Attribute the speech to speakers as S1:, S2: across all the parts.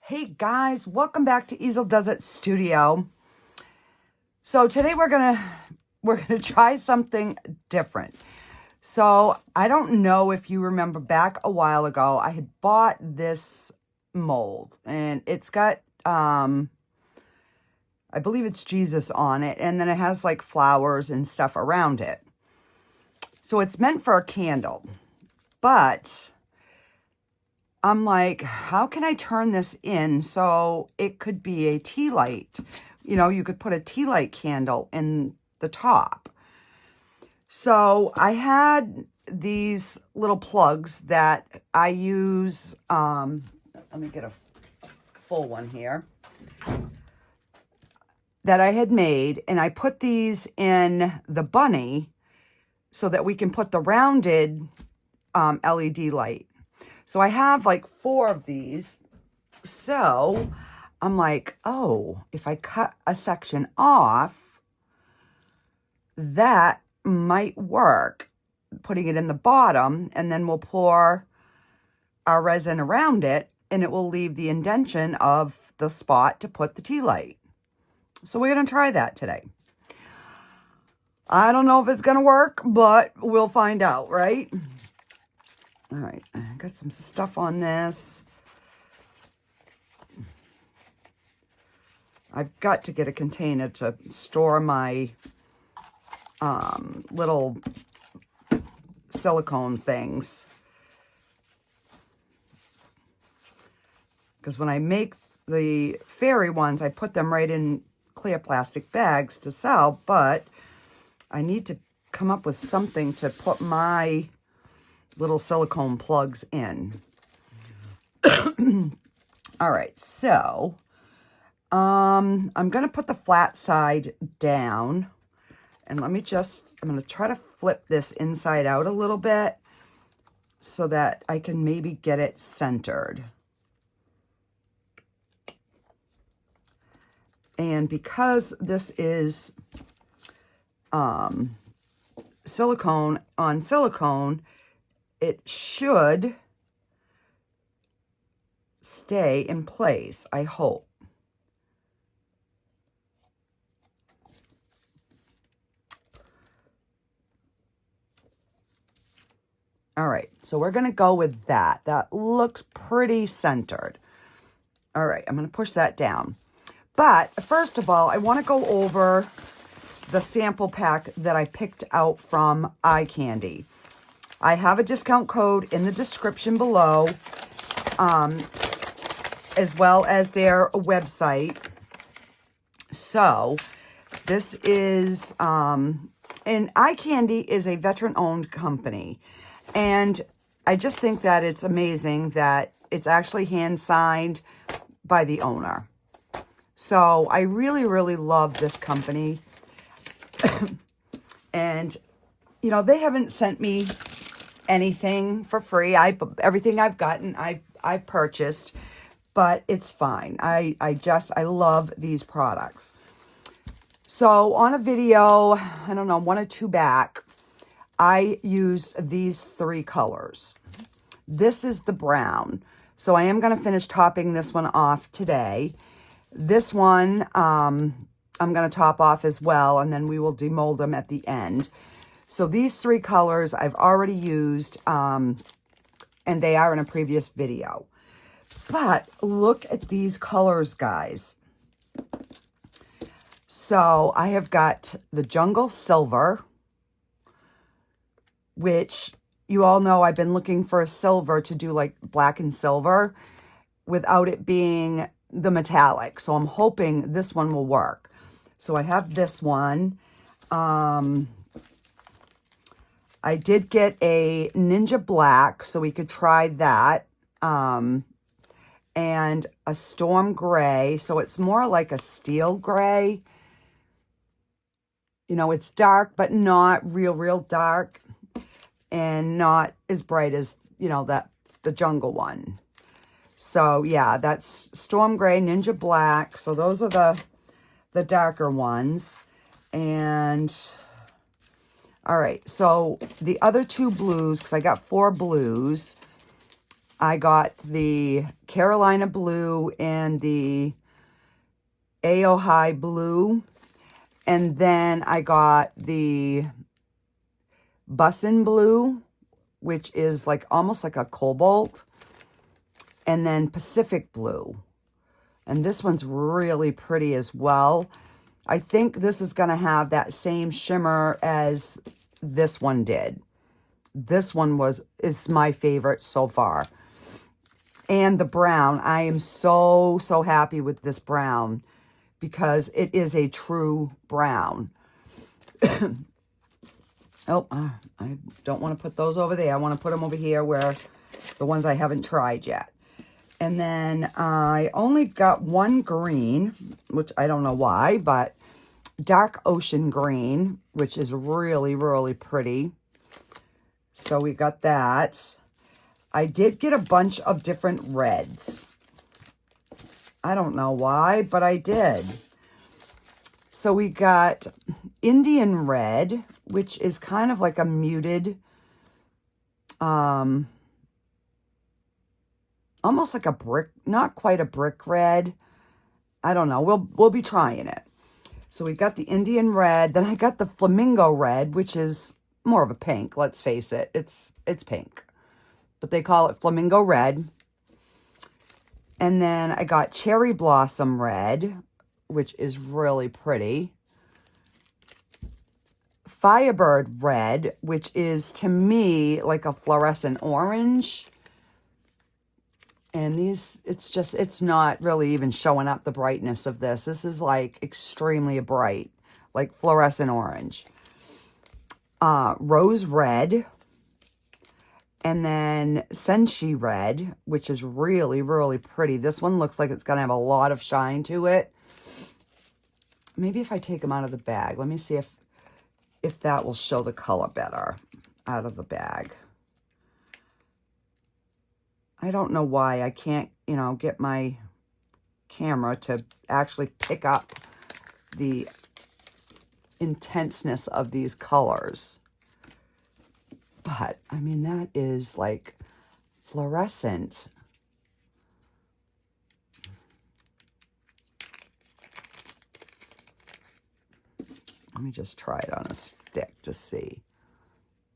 S1: Hey guys, welcome back to Easeldoesitstudio. So today we're gonna try something different. So I don't know if you remember back a while ago, I had bought this mold and it's got I believe it's Jesus on it, and then it has like flowers and stuff around it. So it's meant for a candle, but I'm like, how can I turn this in so it could be a tea light? You know, you could put a tea light candle in the top. So I had these little plugs that I use. Let me get a full one here. That I had made, and I put these in the bunny so that we can put the rounded LED light. So I have like 4 of these. So I'm like, oh, if I cut a section off, that might work. Putting it in the bottom, and then we'll pour our resin around it, and it will leave the indentation of the spot to put the tea light. So we're going to try that today. I don't know if it's going to work, but we'll find out, right? All right, I got some stuff on this. I've got to get a container to store my little silicone things. Because when I make the fairy ones, I put them right in clear plastic bags to sell, but I need to come up with something to put my little silicone plugs in. All right, so I'm going to put the flat side down, and I'm going to try to flip this inside out a little bit so that I can maybe get it centered. And because this is silicone on silicone, it should stay in place, I hope. All right, so we're going to go with that. That looks pretty centered. All right, I'm going to push that down. But first of all, I want to go over the sample pack that I picked out from Eye Candy. I have a discount code in the description below, as well as their website. So this is, and Eye Candy is a veteran-owned company. And I just think that it's amazing that it's actually hand-signed by the owner. So I really, really love this company. And, you know, they haven't sent me anything for free. Everything I've gotten, I've purchased, but it's fine. I love these products. So on a video, I don't know, 1 or 2 back, I used these 3 colors. This is the brown. So I am going to finish topping this one off today. This one, I'm going to top off as well, and then we will demold them at the end. So these 3 colors I've already used, and they are in a previous video. But look at these colors, guys. So I have got the Jungle Silver, which you all know I've been looking for a silver to do like black and silver without it being the metallic. So I'm hoping this one will work. So I have this one. I did get a Ninja Black, so we could try that. And a Storm Gray, so it's more like a steel gray. You know, it's dark, but not real dark. And not as bright as, you know, the jungle one. So yeah, that's Storm Gray, Ninja Black. So those are the darker ones. And all right, so the other 2 blues, because I got 4 blues, I got the Carolina Blue and the High Blue. And then I got the Bussin' Blue, which is like almost like a cobalt. And then Pacific Blue. And this one's really pretty as well. I think this is going to have that same shimmer as this one did. This one is my favorite so far. And the brown. I am so happy with this brown because it is a true brown. Oh, I don't want to put those over there. I want to put them over here where the ones I haven't tried yet. And then I only got one green, which I don't know why, but dark ocean green, which is really, really pretty. So we got that. I did get a bunch of different reds. I don't know why, but I did. So we got Indian red, which is kind of like a muted, almost like a brick, not quite a brick red. I don't know. We'll be trying it. So we got the Indian red. Then I got the flamingo red, which is more of a pink. Let's face it. It's pink. But they call it flamingo red. And then I got cherry blossom red, which is really pretty. Firebird red, which is to me like a fluorescent orange. And these, it's not really even showing up the brightness of this. This is like extremely bright, like fluorescent orange. Rose red. And then Senshi red, which is really, really pretty. This one looks like it's going to have a lot of shine to it. Maybe if I take them out of the bag. Let me see if that will show the color better out of the bag. I don't know why I can't, get my camera to actually pick up the intenseness of these colors. But, I mean, that is like fluorescent. Let me just try it on a stick to see.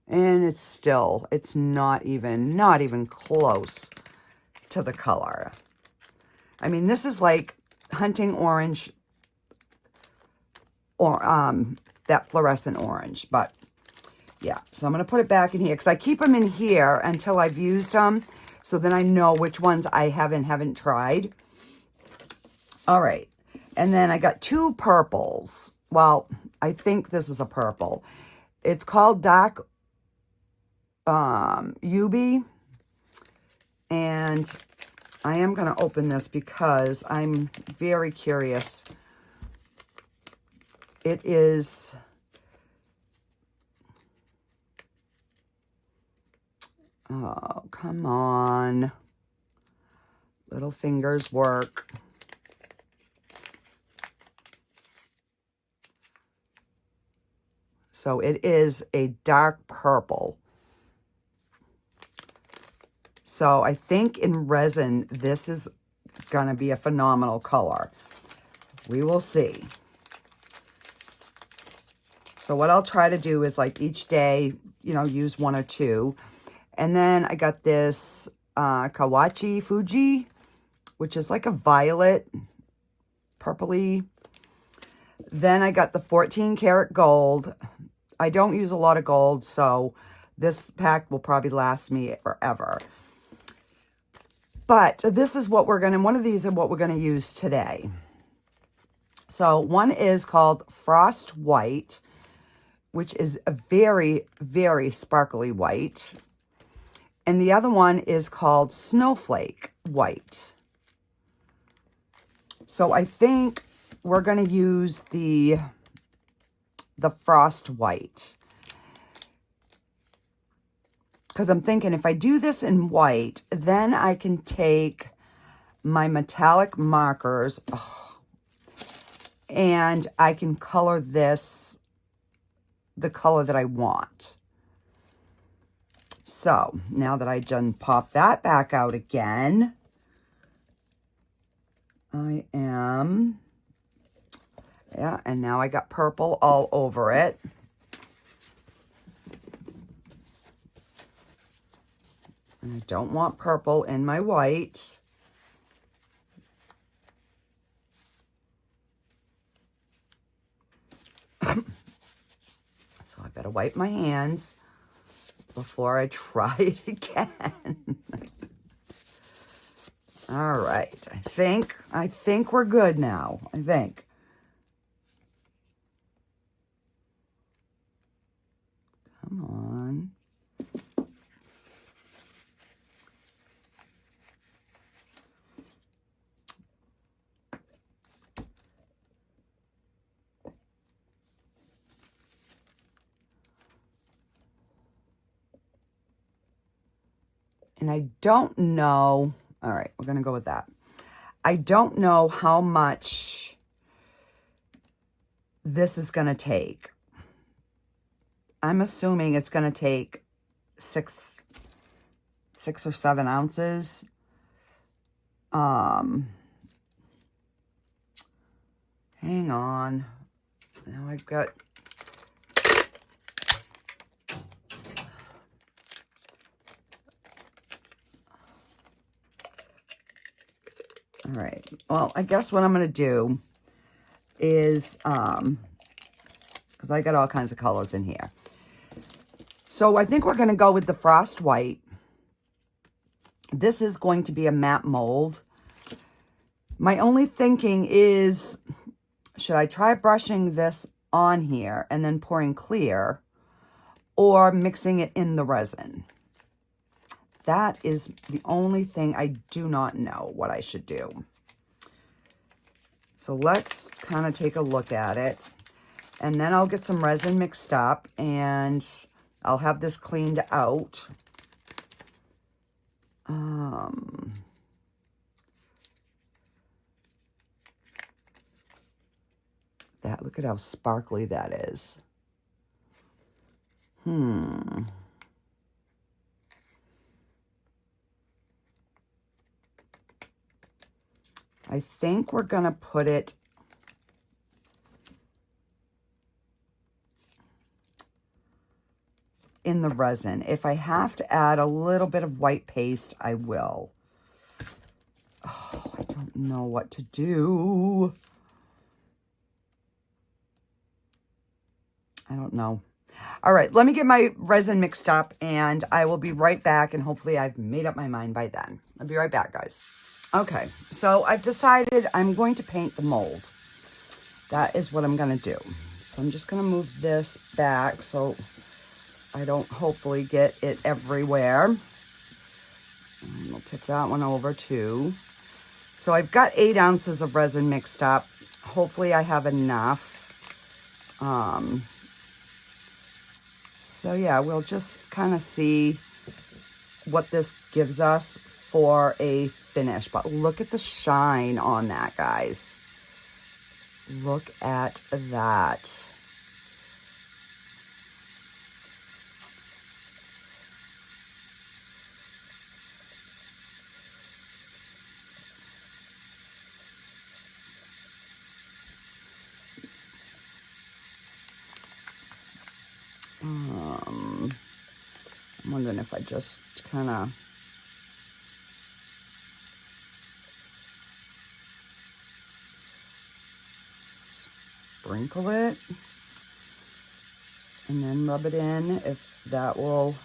S1: And it's not even close to the color. I mean, this is like hunting orange or that fluorescent orange. But yeah, so I'm going to put it back in here because I keep them in here until I've used them. So then I know which ones I haven't tried. All right. And then I got two purples. Well, I think this is a purple. It's called Dark Ubi. And I am going to open this because I'm very curious. It is... Oh, come on. Little fingers work. So it is a dark purple. So I think in resin, this is going to be a phenomenal color. We will see. So what I'll try to do is like each day, use one or two. And then I got this Kawachi Fuji, which is like a violet, purpley. Then I got the 14 karat gold. I don't use a lot of gold, so this pack will probably last me forever. But this is what one of these is what we're going to use today. So one is called Frost White, which is a very, very sparkly white. And the other one is called Snowflake White. So I think we're going to use the Frost White. Because I'm thinking if I do this in white, then I can take my metallic markers and I can color this the color that I want. So now that I done pop that back out again, I am, yeah, and now I got purple all over it. And I don't want purple in my white. So I better wipe my hands before I try it again. All right, I think we're good now, I think. Come on. And I don't know, all right, we're going to go with that. I don't know how much this is going to take. I'm assuming it's going to take six or 7 ounces. Hang on. Now I've got... All right. Well, I guess what I'm going to do is, because I got all kinds of colors in here. So I think we're going to go with the Frost White. This is going to be a matte mold. My only thinking is, should I try brushing this on here and then pouring clear, or mixing it in the resin? That is the only thing I do not know what I should do. So let's kind of take a look at it. And then I'll get some resin mixed up and I'll have this cleaned out. Look at how sparkly that is. I think we're going to put it in the resin. If I have to add a little bit of white paste, I will. Oh, I don't know what to do. I don't know. All right, let me get my resin mixed up and I will be right back, and hopefully I've made up my mind by then. I'll be right back, guys. Okay, so I've decided I'm going to paint the mold. That is what I'm going to do. So I'm just going to move this back so I don't hopefully get it everywhere. And we'll tip that one over too. So I've got 8 ounces of resin mixed up. Hopefully I have enough. So yeah, we'll just kind of see what this gives us for a finish. But look at the shine on that, guys. Look at that. I'm wondering if I just kind of sprinkle it and then rub it in, if that will.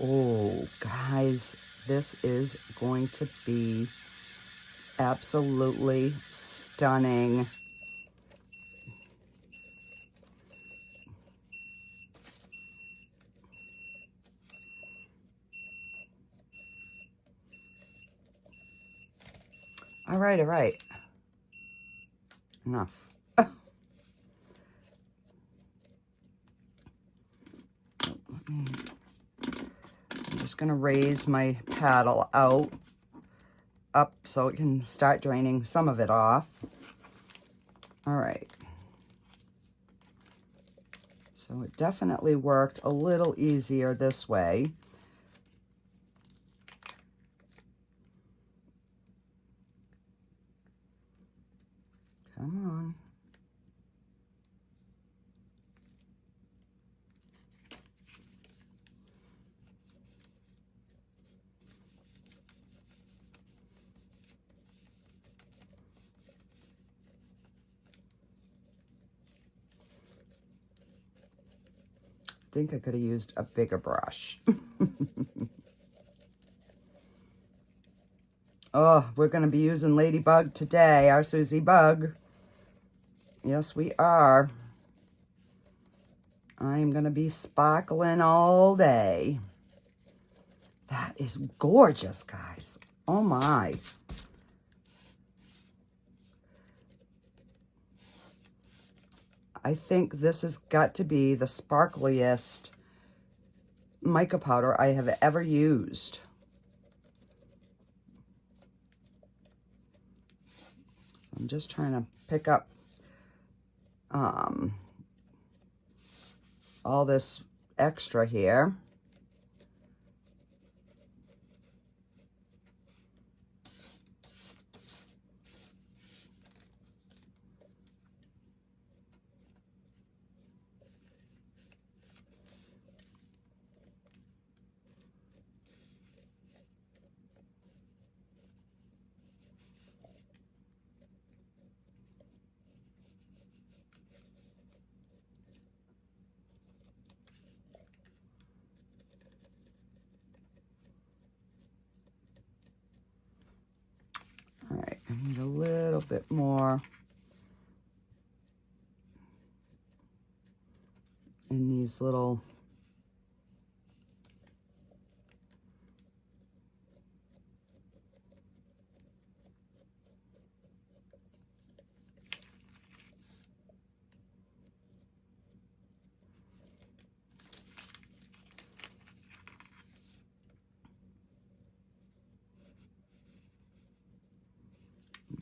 S1: Oh, guys, this is going to be absolutely stunning. All right, all right. Enough. I'm just going to raise my paddle up so it can start draining some of it off. All right. So it definitely worked a little easier this way. Come on. I think I could have used a bigger brush. Oh, we're going to be using Ladybug today, our Susie Bug. Yes, we are. I'm going to be sparkling all day. That is gorgeous, guys. Oh, my. I think this has got to be the sparkliest mica powder I have ever used. I'm just trying to pick up all this extra here. All right, I need a little bit more in these little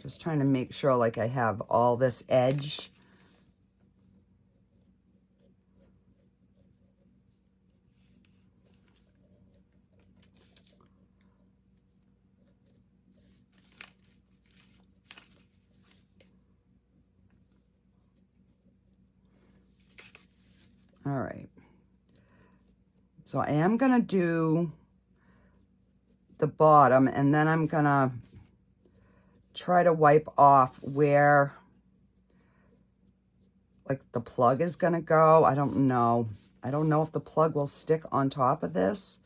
S1: just trying to make sure like I have all this edge. All right. So I am going to do the bottom, and then I'm going to try to wipe off where like the plug is going to go. I don't know. I don't know if the plug will stick on top of this.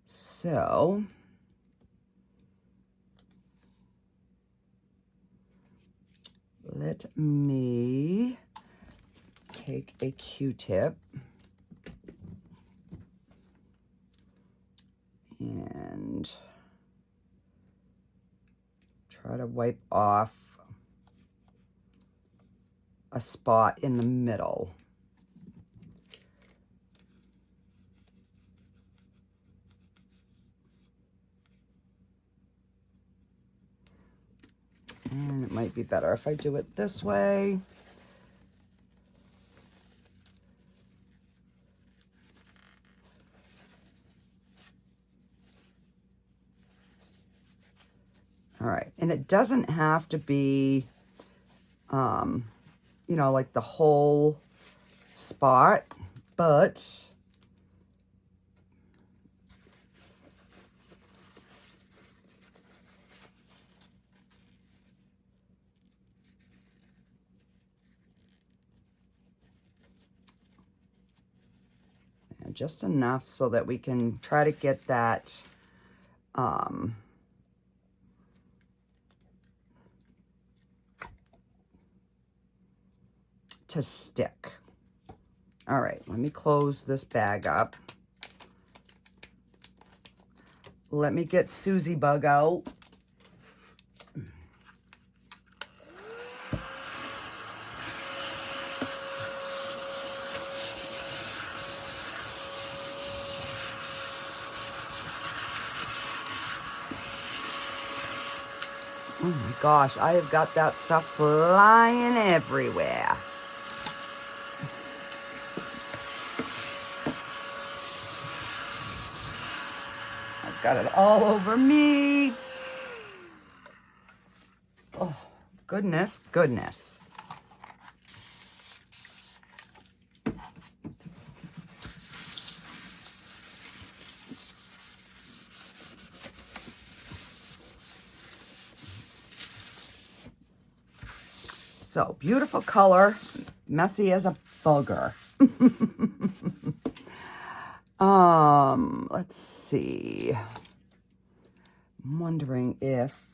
S1: So let me take a Q-tip and try to wipe off a spot in the middle. And it might be better if I do it this way. All right, and it doesn't have to be, you know, like the whole spot, but just enough so that we can try to get that to stick. All right, let me close this bag up. Let me get Susie Bug out. Oh my gosh, I have got that stuff flying everywhere. I've got it all over me. Oh, goodness, goodness. So, beautiful color, messy as a bugger. Let's see. I'm wondering if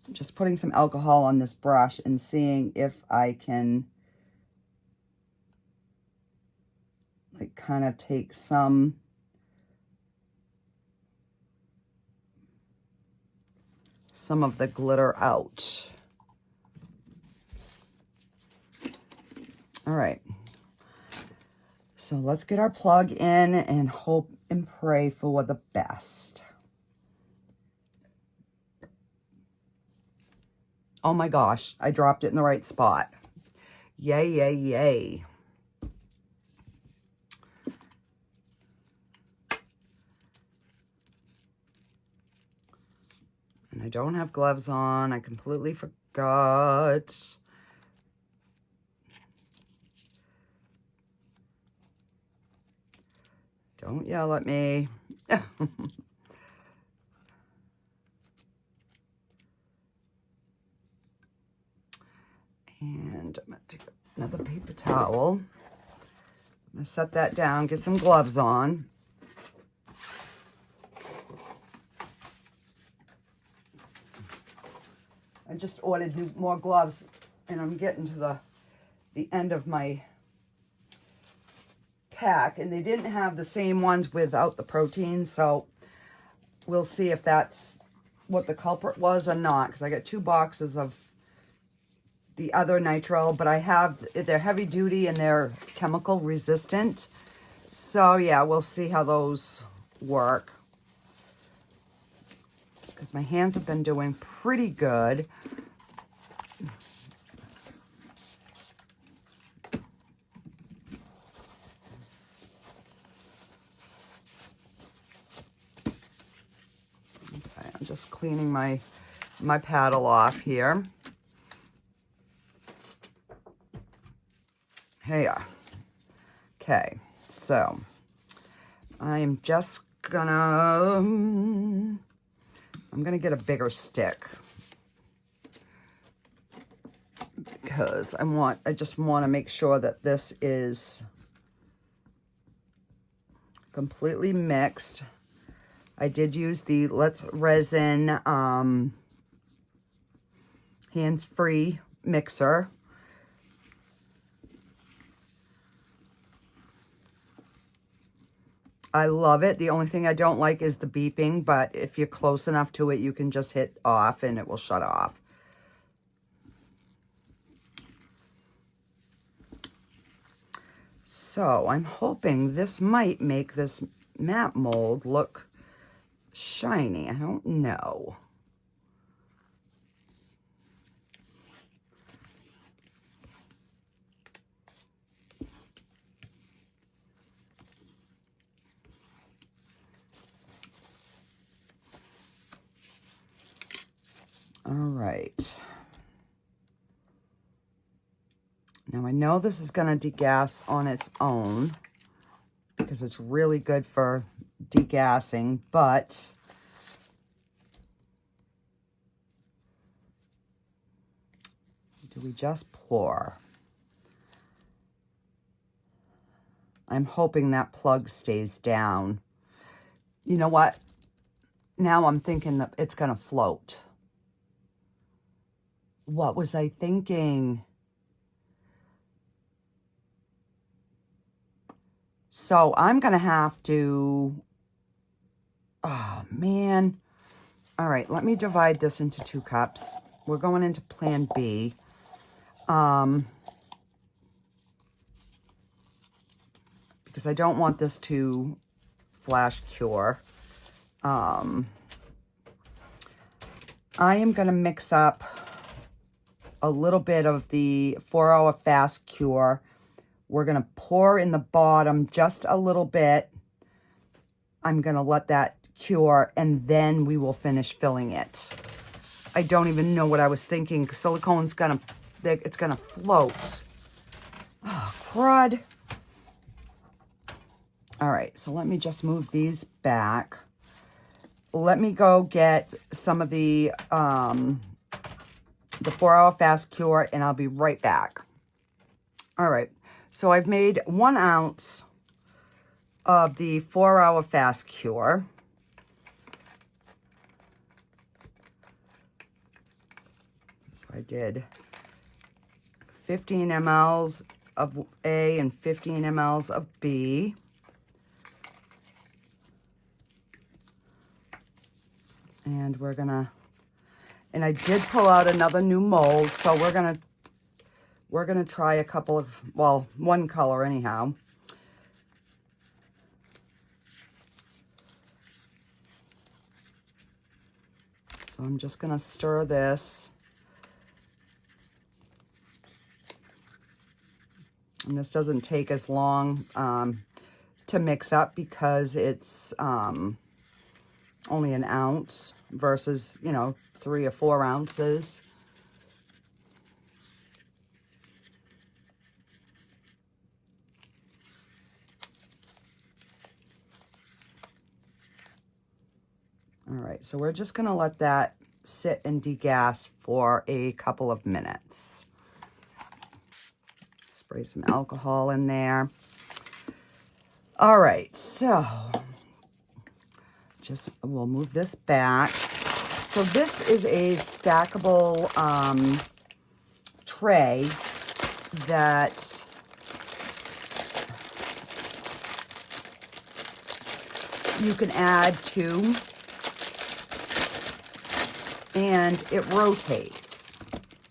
S1: I'm just putting some alcohol on this brush and seeing if I can like kind of take some of the glitter out. All right. So let's get our plug in and hope and pray for the best. Oh my gosh, I dropped it in the right spot. Yay, yay, yay. And I don't have gloves on. I completely forgot. Don't yell at me. And I'm going to take another paper towel. I'm going to set that down, get some gloves on. I just ordered more gloves, and I'm getting to the end of my pack, and they didn't have the same ones without the protein, so we'll see if that's what the culprit was or not, because I got 2 boxes of the other nitrile, but they're heavy duty and they're chemical resistant. So yeah, we'll see how those work, because my hands have been doing pretty good. Okay, I'm just cleaning my paddle off here. Here. Okay, so I'm just gonna get a bigger stick, because I just want to make sure that this is completely mixed. I did use the Let's Resin hands-free mixer. I love it. The only thing I don't like is the beeping, but if you're close enough to it, you can just hit off and it will shut off. So I'm hoping this might make this matte mold look shiny. I don't know. All right. Now I know this is going to degas on its own because it's really good for degassing, but do we just pour? I'm hoping that plug stays down. You know what? Now I'm thinking that it's going to float. What was I thinking? So I'm going to have to, oh man. All right, let me divide this into 2 cups. We're going into Plan B. Because I don't want this to flash cure. I am going to mix up a little bit of the 4-hour fast cure. We're going to pour in the bottom just a little bit. I'm going to let that cure, and then we will finish filling it. I don't even know what I was thinking. Silicone's going to, it's going to float. Oh, crud. All right, so let me just move these back. Let me go get some of the 4-hour fast cure, and I'll be right back. All right, so I've made 1 ounce of the 4-hour fast cure. So I did 15 mLs of A and 15 mLs of B. And we're gonna, and I did pull out another new mold, so we're gonna try a couple of, well, one color anyhow. So I'm just gonna stir this. And this doesn't take as long to mix up because it's only an ounce versus, you know, 3 or 4 ounces. All right, so we're just gonna let that sit and degas for a couple of minutes. Spray some alcohol in there. All right, so we'll move this back. So this is a stackable tray that you can add to, and it rotates,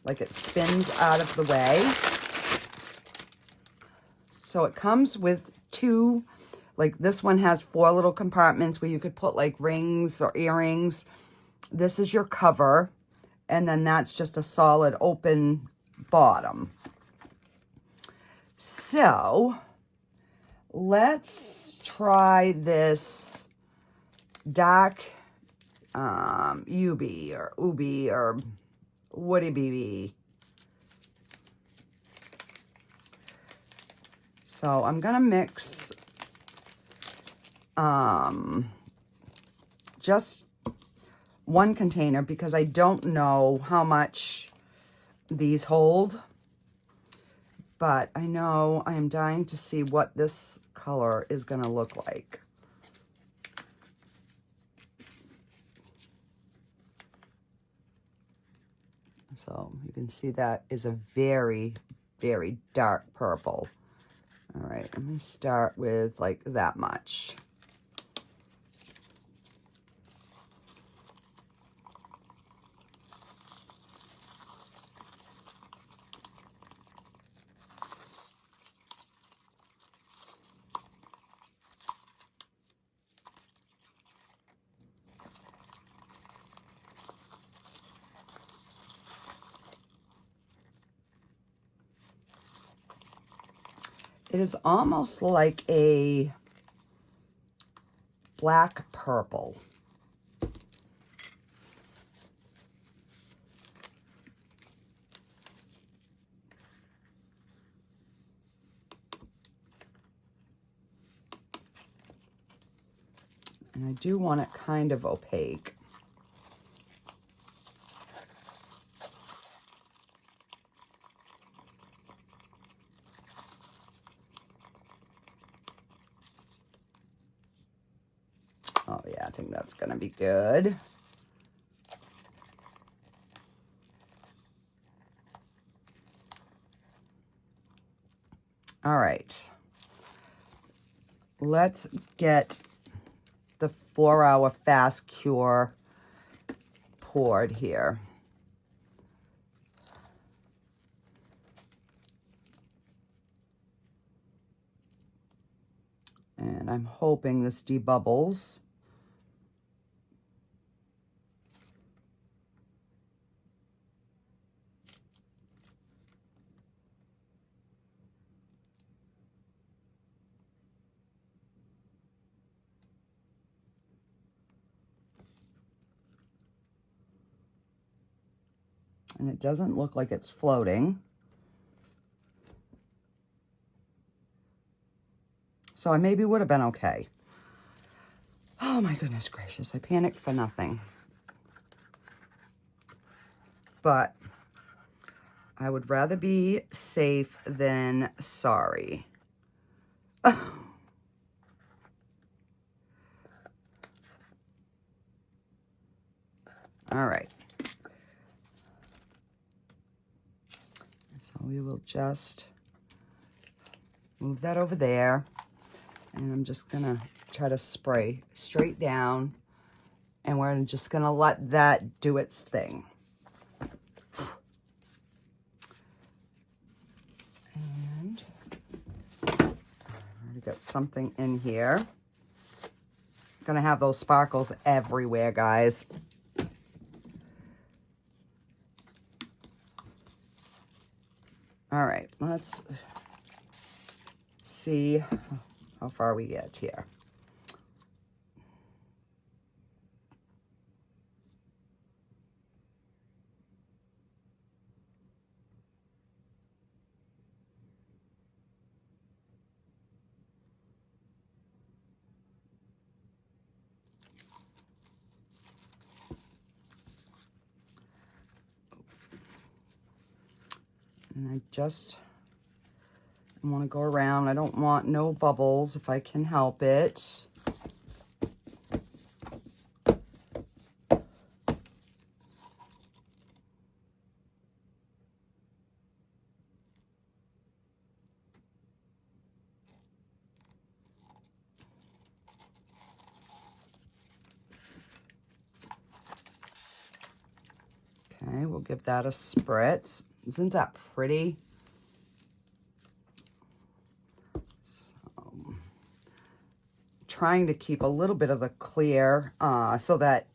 S1: like it spins out of the way. So it comes with 2, like this one has 4 little compartments where you could put like rings or earrings. This is your cover, and then that's just a solid open bottom. So let's try this dark Ubi or Ubi or Woody BB. So I'm gonna mix just 1 container because I don't know how much these hold, but I know I am dying to see what this color is gonna look like. So you can see that is a very, very dark purple. All right, let me start with like that much. It is almost like a black purple. And I do want it kind of opaque. Oh yeah, I think that's gonna be good. All right. Let's get the 4-hour fast cure poured here. And I'm hoping this debubbles. And it doesn't look like it's floating. So I maybe would have been okay. Oh my goodness gracious, I panicked for nothing. But I would rather be safe than sorry. All right. So we will just move that over there. And I'm just gonna try to spray straight down. And we're just gonna let that do its thing. And I already got something in here. Gonna have those sparkles everywhere, guys. All right, let's see how far we get here. And I just want to go around. I don't want no bubbles if I can help it. Okay, we'll give that a spritz. Isn't that pretty? So, trying to keep a little bit of the clear so that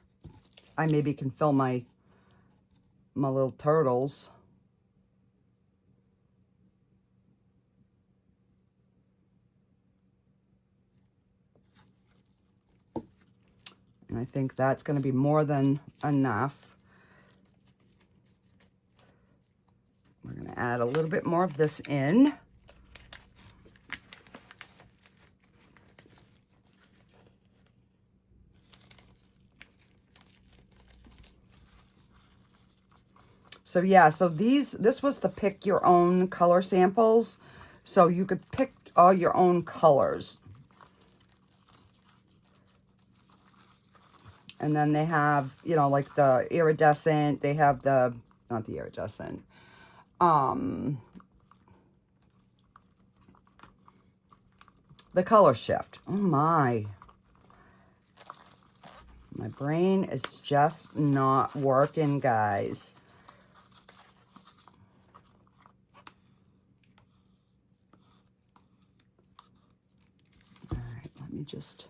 S1: I maybe can fill my little turtles. And I think that's going to be more than enough. We're going to add a little bit more of this in. So yeah, so this was the pick your own color samples. So you could pick all your own colors. And then they have, you know, like the iridescent, they have the, not the iridescent, the color shift. Oh my brain is just not working, guys. All right, let me just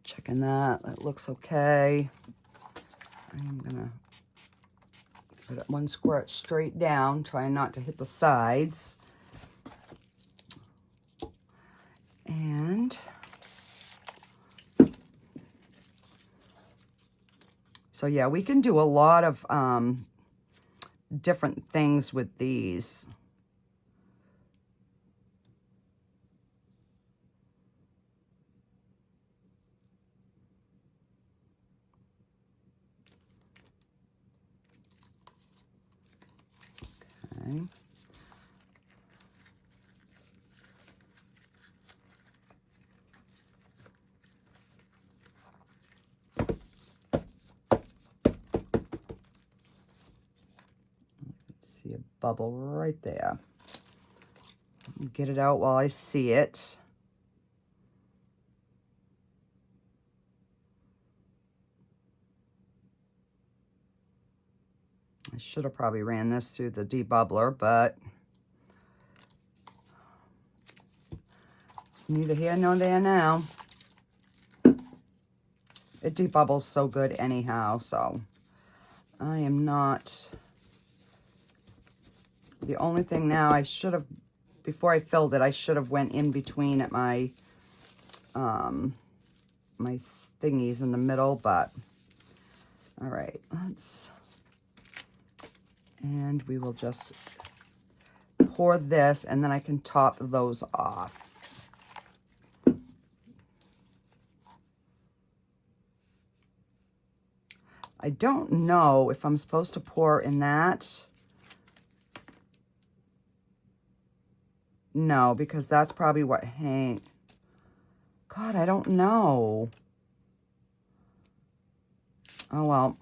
S1: checking that. That looks okay. I am gonna put it one squirt straight down, trying not to hit the sides. And so yeah, we can do a lot of different things with these. Okay. See a bubble right there. Get it out while I see it. I should have probably ran this through the debubbler, but it's neither here nor there now. It debubbles so good anyhow, so I am not... The only thing now, I should have, before I filled it, I should have went in between at my my thingies in the middle, but all right, let's And we will just pour this, and then I can top those off. I don't know if I'm supposed to pour in that. No, because that's probably what hangs. God, I don't know. Oh, well.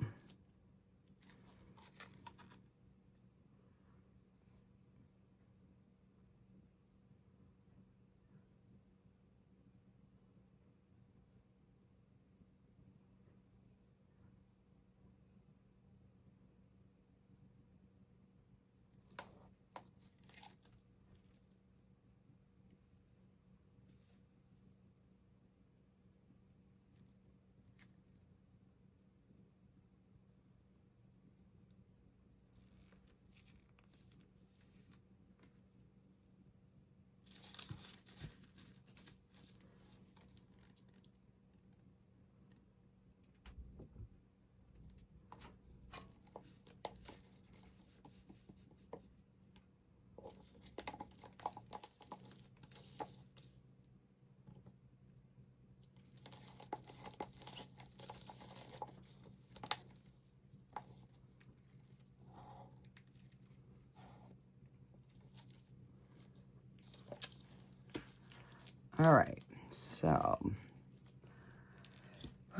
S1: All right, so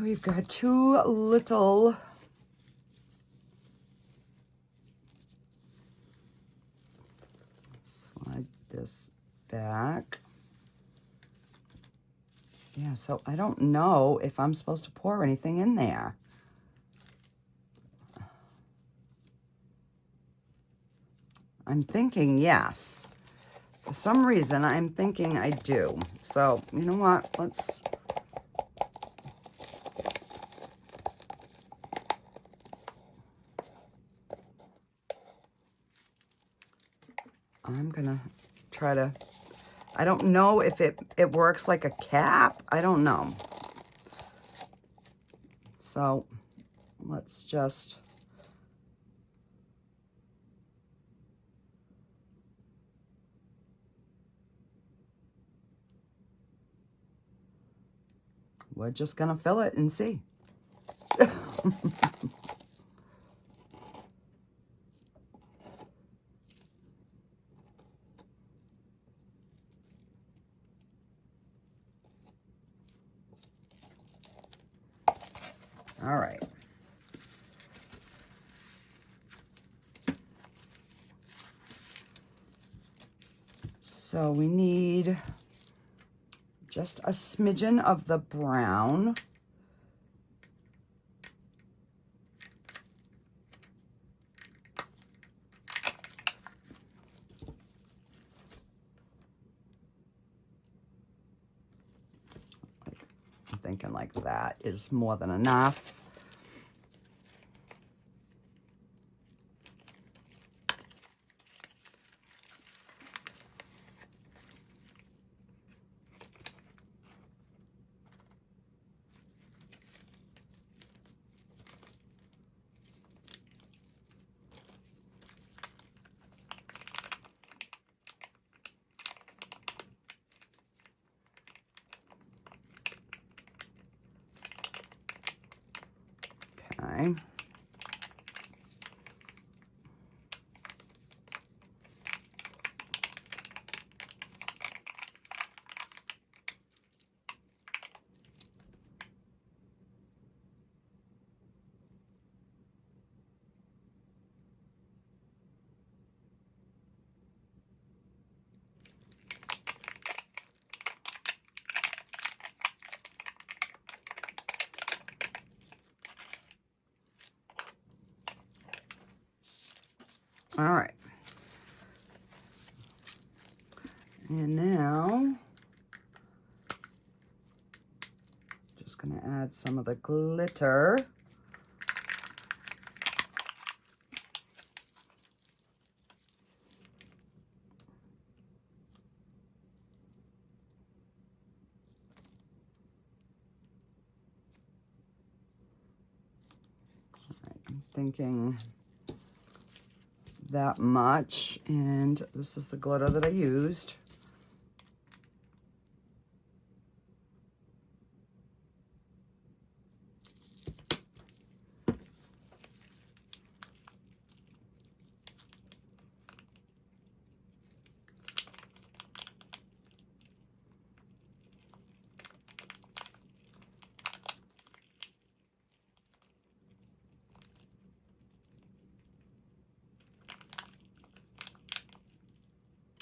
S1: we've got two little slide this back. Yeah, so I don't know if I'm supposed to pour anything in there. I'm thinking yes. For some reason, I'm thinking I do. So, you know what? I'm gonna try to, I don't know if it works like a cap. I don't know. So, let's just, we're just gonna fill it and see. All right. So we need just a smidgen of the brown. I'm thinking like that is more than enough. Okay. All right. And now, just going to add some of the glitter. All right, I'm thinking that much. And this is the glitter that I used.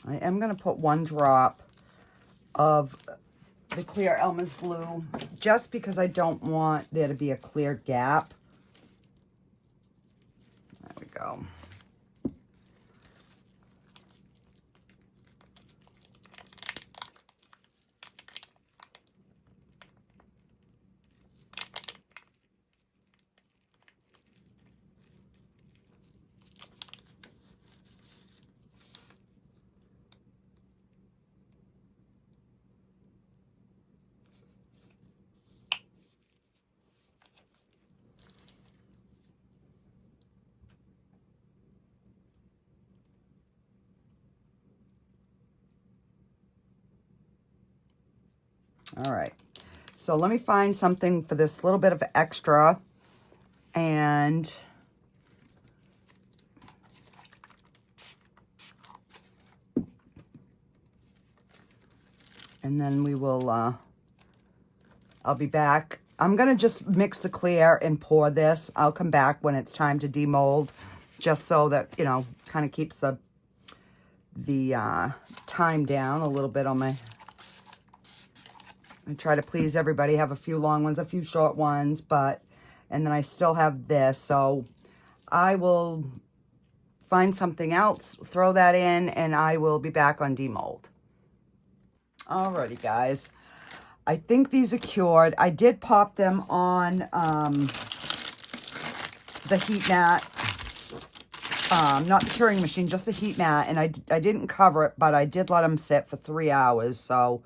S1: I am going to put 1 drop of the clear Elmer's glue just because I don't want there to be a clear gap. There we go. All right, so let me find something for this little bit of extra, and then we will, I'll be back. I'm going to just mix the clear and pour this. I'll come back when it's time to demold, just so that, you know, kind of keeps the time down a little bit on my... I try to please everybody, have a few long ones, a few short ones, but, and then I still have this, so I will find something else, throw that in, and I will be back on demold. Alrighty, guys. I think these are cured. I did pop them on the heat mat, not the curing machine, just the heat mat, and I didn't cover it, but I did let them sit for 3 hours, so...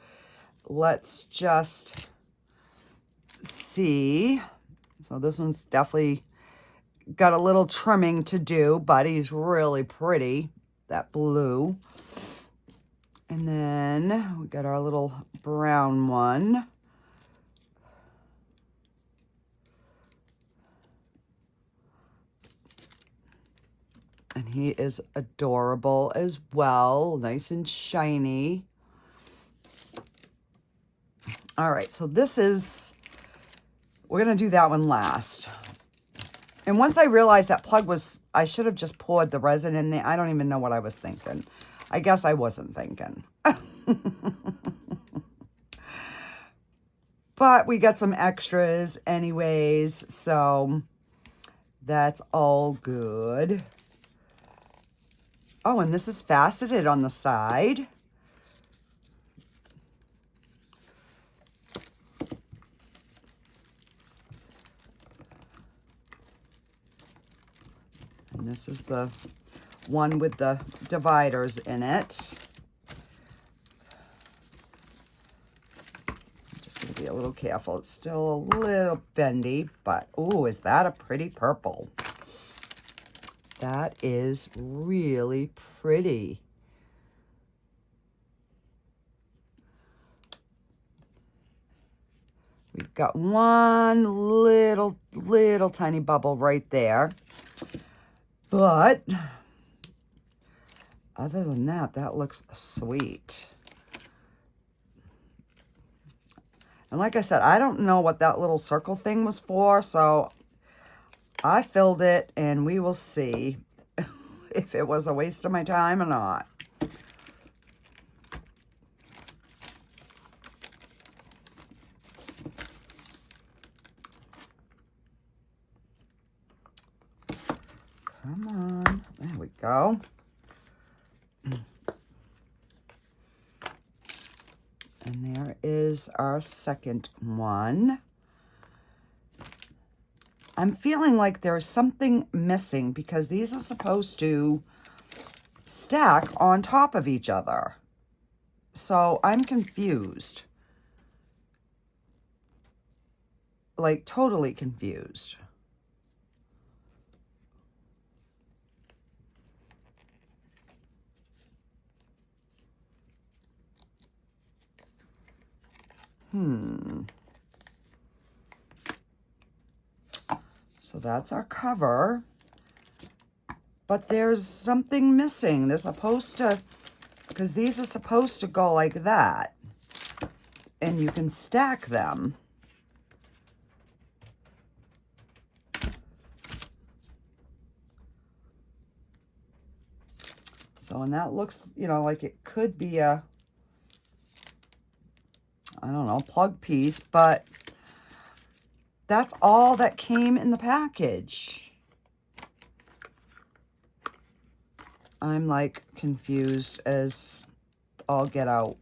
S1: Let's just see. So this one's definitely got a little trimming to do, but he's really pretty, that blue. And then we got our little brown one. And he is adorable as well, nice and shiny. All right, so this is, we're going to do that one last. And once I realized that plug was, I should have just poured the resin in there. I don't even know what I was thinking. I guess I wasn't thinking. But we got some extras anyways, so that's all good. Oh, and this is faceted on the side. And this is the one with the dividers in it. I'm just going to be a little careful. It's still a little bendy, but oh, is that a pretty purple? That is really pretty. We've got one little tiny bubble right there. But other than that, that looks sweet. And like I said, I don't know what that little circle thing was for, so I filled it, and we will see if it was a waste of my time or not. Come on. There we go. And there is our second one. I'm feeling like there's something missing because these are supposed to stack on top of each other. So I'm confused. Like totally confused. So that's our cover. But there's something missing. They're supposed to, because these are supposed to go like that. And you can stack them. So, and that looks, you know, like it could be a, I don't know, plug piece, but that's all that came in the package. I'm like confused as all get out.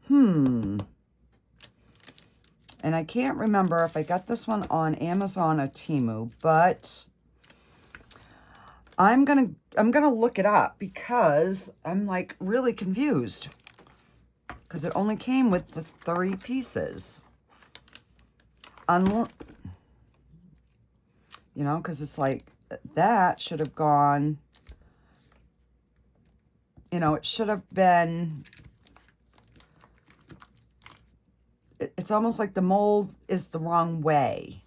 S1: And I can't remember if I got this one on Amazon or Temu, but I'm gonna look it up because I'm like really confused. Because it only came with the 3 pieces. You know, because it's like, that should have gone, you know, it should have been, it's almost like the mold is the wrong way.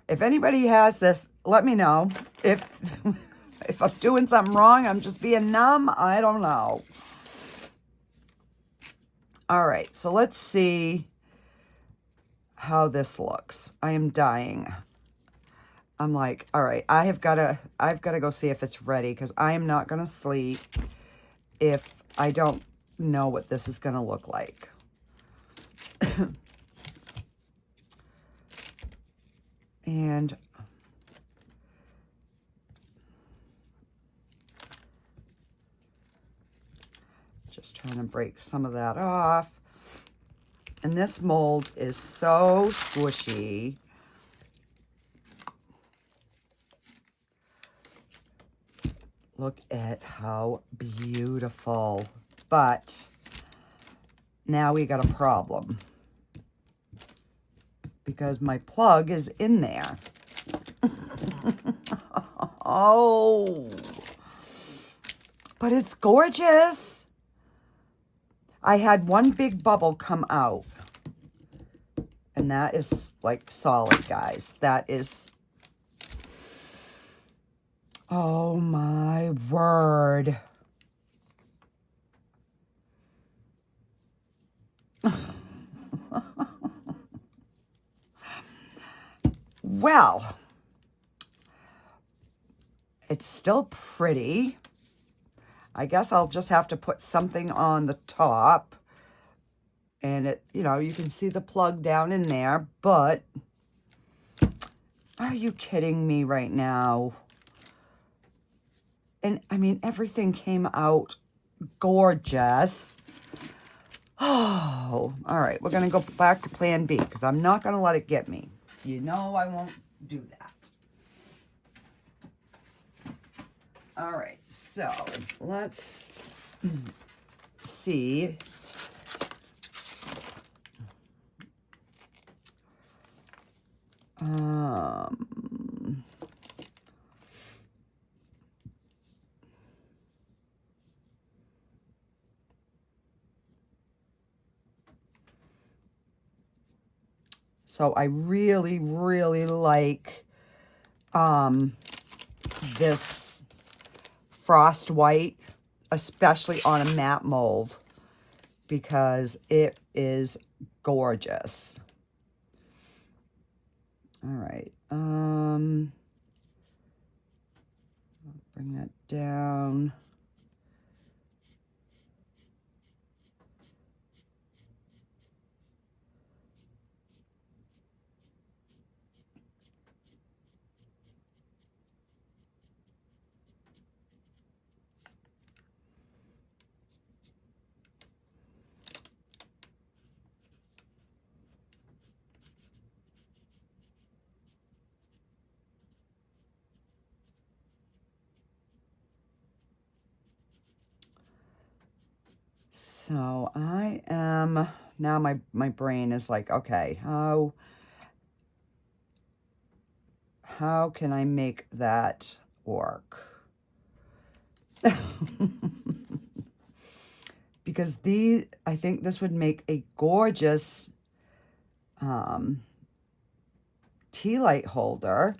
S1: If anybody has this, let me know. If I'm doing something wrong, I'm just being numb, I don't know. All right, so let's see how this looks. I am dying. I'm like, all right, I've got to go see if it's ready, because I am not going to sleep if I don't know what this is going to look like. And just trying to break some of that off. And this mold is so squishy. Look at how beautiful. But now we got a problem, because my plug is in there. Oh, but it's gorgeous. I had one big bubble come out, and that is like solid, guys. That is, oh my word. Well, it's still pretty. I guess I'll just have to put something on the top. And it, you know, you can see the plug down in there, but are you kidding me right now? And I mean, everything came out gorgeous. Oh, all right. We're going to go back to plan B, because I'm not going to let it get me. You know I won't do that. All right, so let's see. So I really, really like this frost white, especially on a matte mold, because it is gorgeous. All right. I'll bring that down. So I am, now my brain is like, okay, how can I make that work? Because I think this would make a gorgeous tea light holder.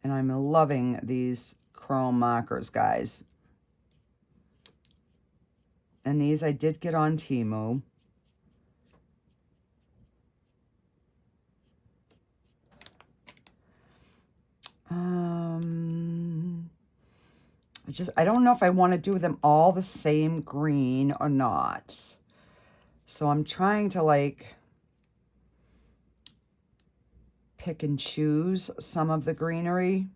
S1: And I'm loving these chrome markers, guys. And these I did get on Temu. I don't know if I want to do them all the same green or not. So I'm trying to like pick and choose some of the greenery.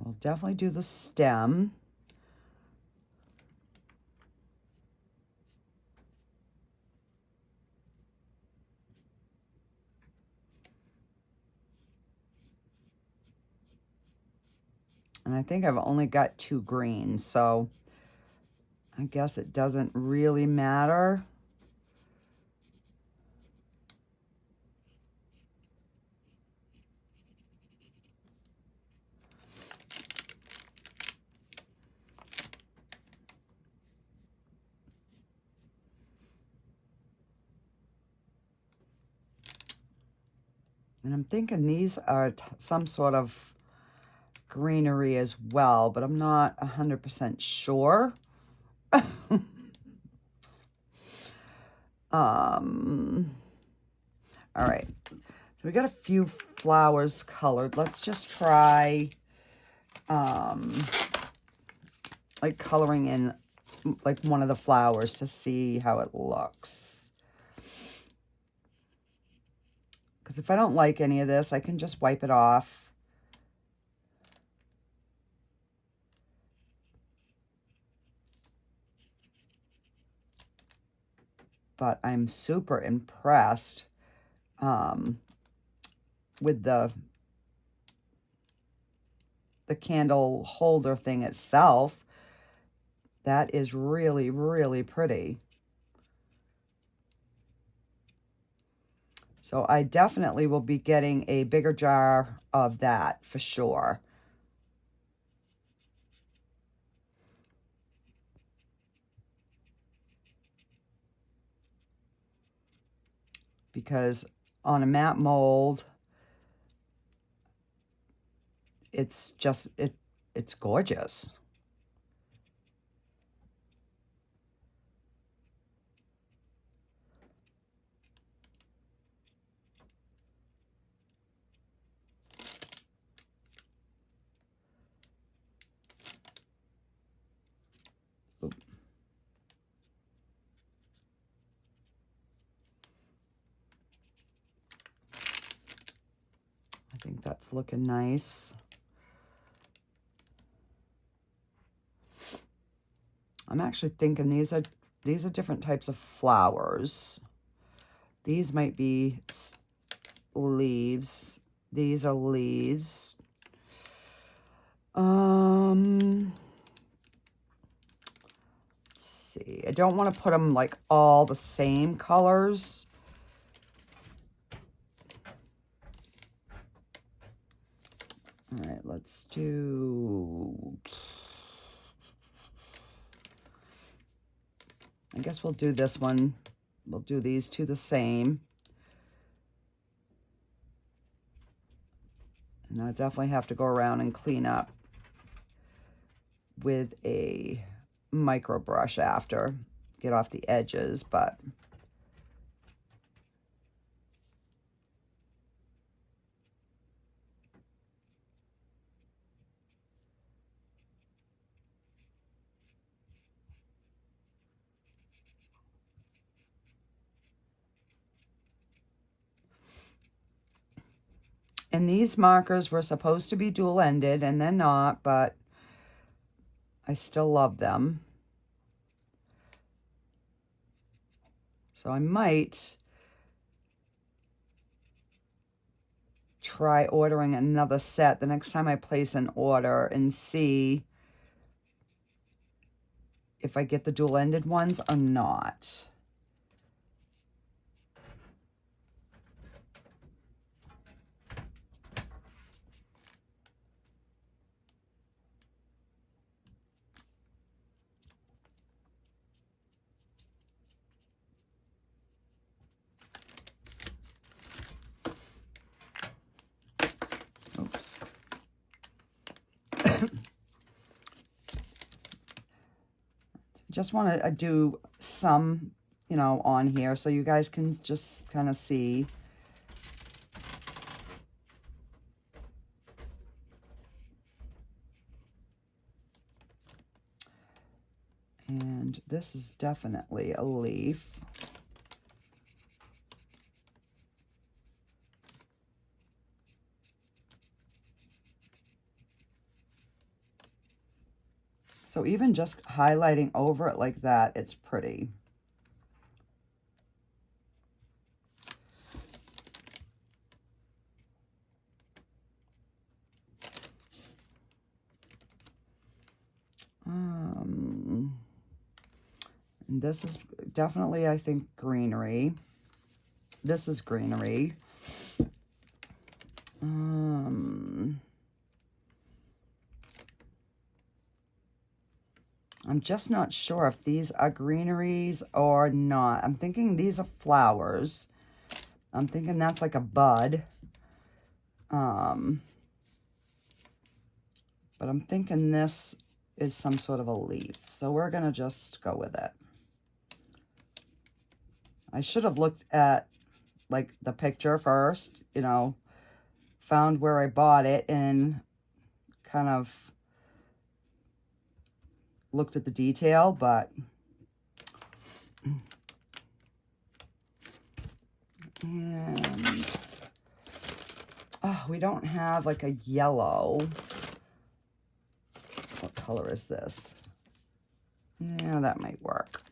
S1: I'll definitely do the stem. And I think I've only got 2 greens, so I guess it doesn't really matter. And I'm thinking these are some sort of greenery as well, but I'm not 100% sure. All right, so we got a few flowers colored. Let's just try like coloring in like one of the flowers to see how it looks. Because if I don't like any of this, I can just wipe it off. But I'm super impressed with the candle holder thing itself. That is really, really pretty. So I definitely will be getting a bigger jar of that for sure. Because on a matte mold, it's just, it's gorgeous. I think that's looking nice. I'm actually thinking these are different types of flowers. These might be leaves. These are leaves. Let's see. I don't want to put them like all the same colors. All right, let's do, I guess we'll do this one. We'll do these two the same. And I definitely have to go around and clean up with a micro brush after, get off the edges, but And these markers were supposed to be dual-ended, and they're not, but I still love them. So I might try ordering another set the next time I place an order and see if I get the dual-ended ones or not. Oops. Just want to do some, you know, on here so you guys can just kind of see. And this is definitely a leaf. So even just highlighting over it like that, it's pretty. And this is definitely, I think, greenery. This is greenery. I'm just not sure if these are greeneries or not. I'm thinking these are flowers. I'm thinking that's like a bud. But I'm thinking this is some sort of a leaf. So we're going to just go with it. I should have looked at like the picture first, you know, found where I bought it and kind of looked at the detail, but and oh, we don't have like a yellow. What color is this? Yeah, that might work.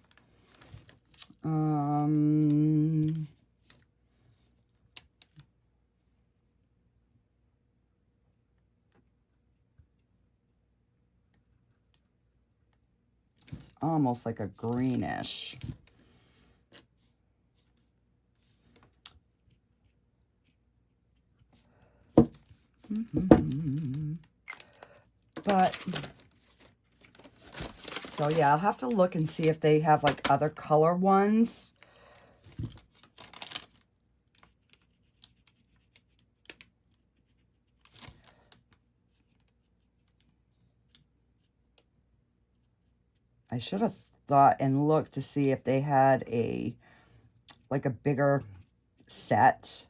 S1: It's almost like a greenish. But, so yeah, I'll have to look and see if they have like other color ones. I should have thought and looked to see if they had a, like a bigger set.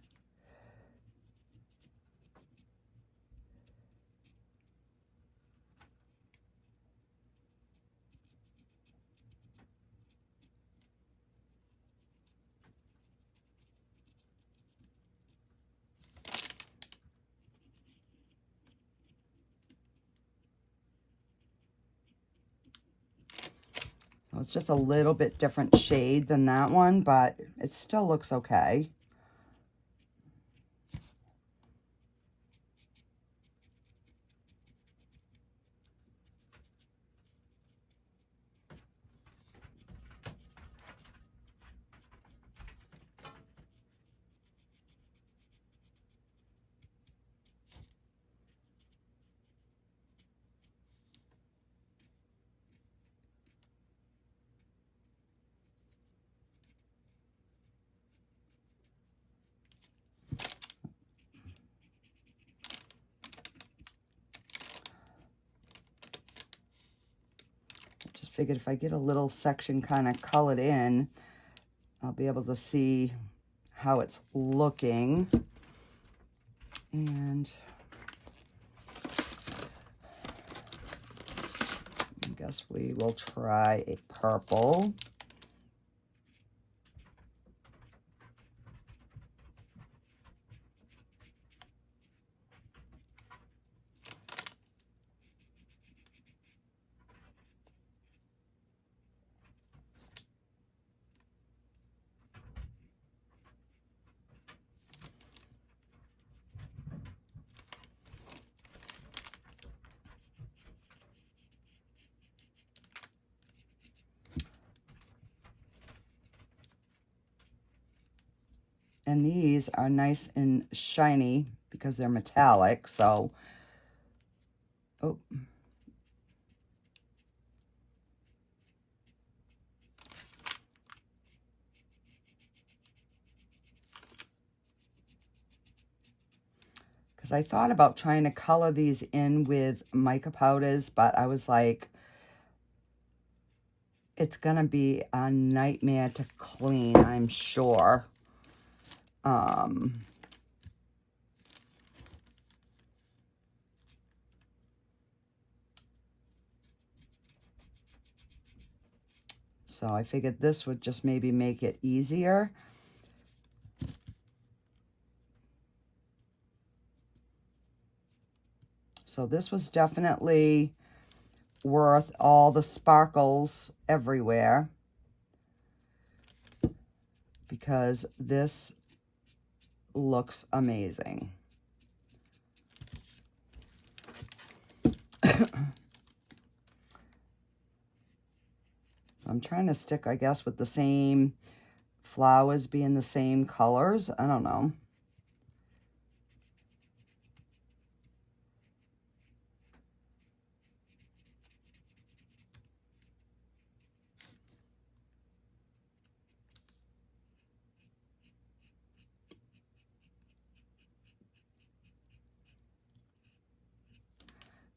S1: It's just a little bit different shade than that one, but it still looks okay. Figured if I get a little section kind of colored in, I'll be able to see how it's looking. And I guess we will try a purple. And these are nice and shiny because they're metallic, so, oh. Because I thought about trying to color these in with mica powders, but I was like, it's going to be a nightmare to clean, I'm sure. So I figured this would just maybe make it easier. So this was definitely worth all the sparkles everywhere, because this looks amazing. I'm trying to stick, I guess, with the same flowers being the same colors. I don't know.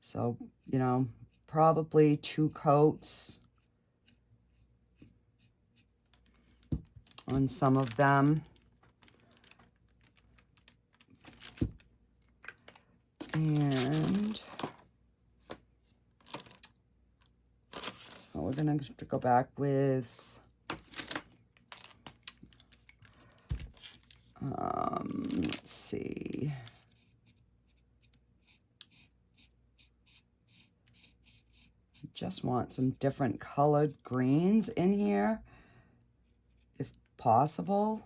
S1: So, you know, probably 2 coats on some of them. And so we're going to have to go back with let's see. Just want some different colored greens in here, if possible.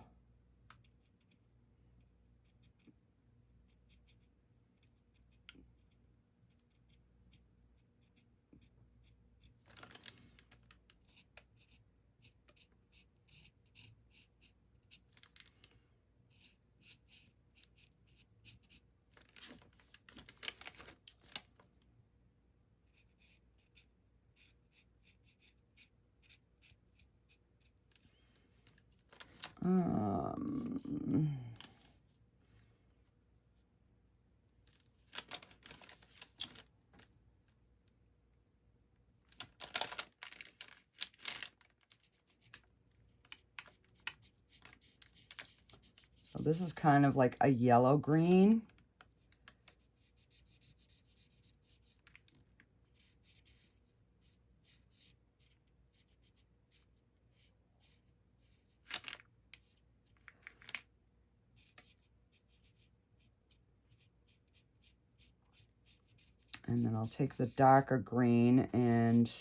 S1: So this is kind of like a yellow green. And then I'll take the darker green and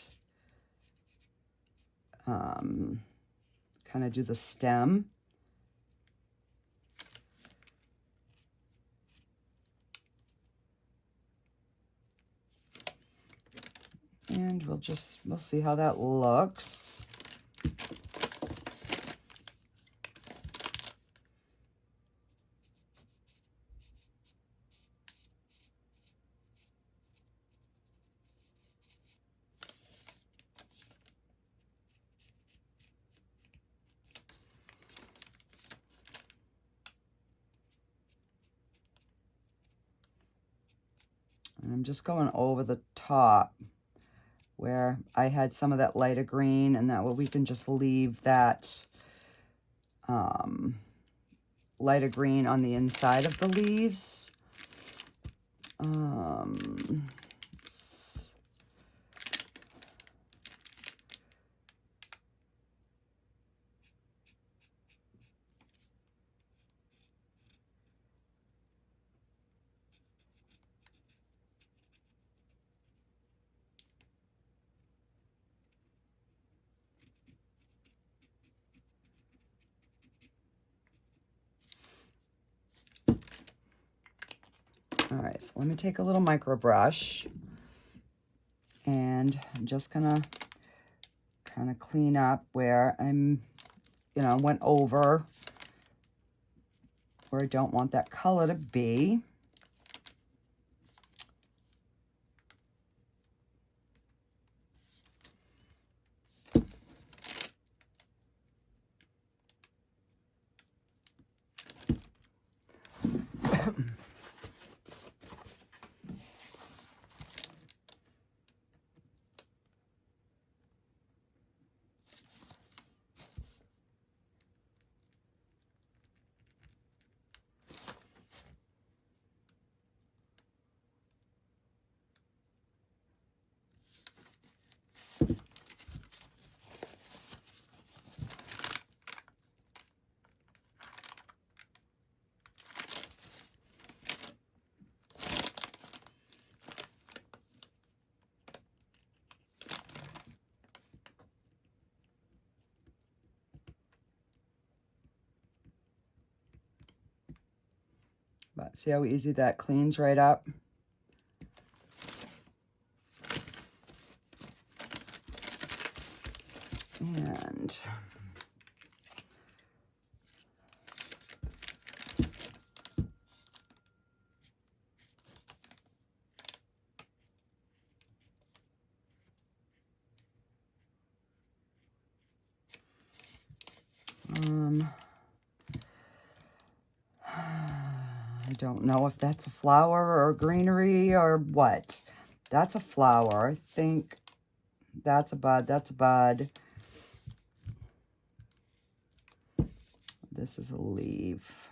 S1: kind of do the stem. And we'll see how that looks. And I'm just going over the top where I had some of that lighter green, and that way we can just leave that lighter green on the inside of the leaves. All right, so let me take a little micro brush, and I'm just gonna kind of clean up where I'm, went over where I don't want that color to be. But see how easy that cleans right up? And I don't know if that's a flower or greenery or what. That's a flower. I think that's a bud. That's a bud. This is a leaf.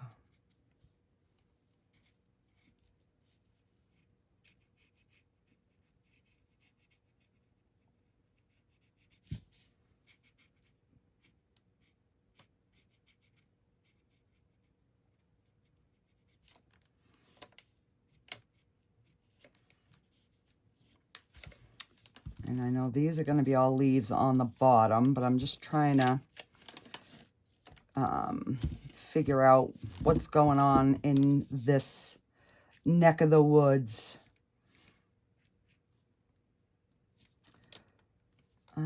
S1: And I know these are going to be all leaves on the bottom, but I'm just trying to figure out what's going on in this neck of the woods. I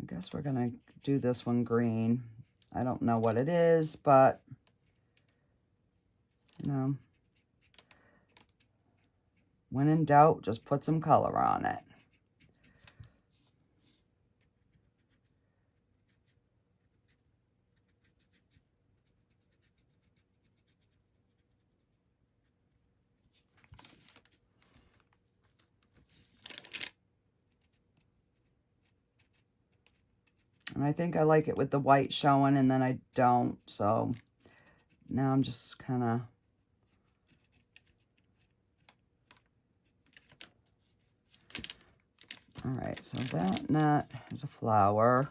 S1: guess we're going to do this one green. I don't know what it is, but, you know, when in doubt, just put some color on it. And I think I like it with the white showing, and then I don't. So now I'm just kind of... All right, so that nut is a flower.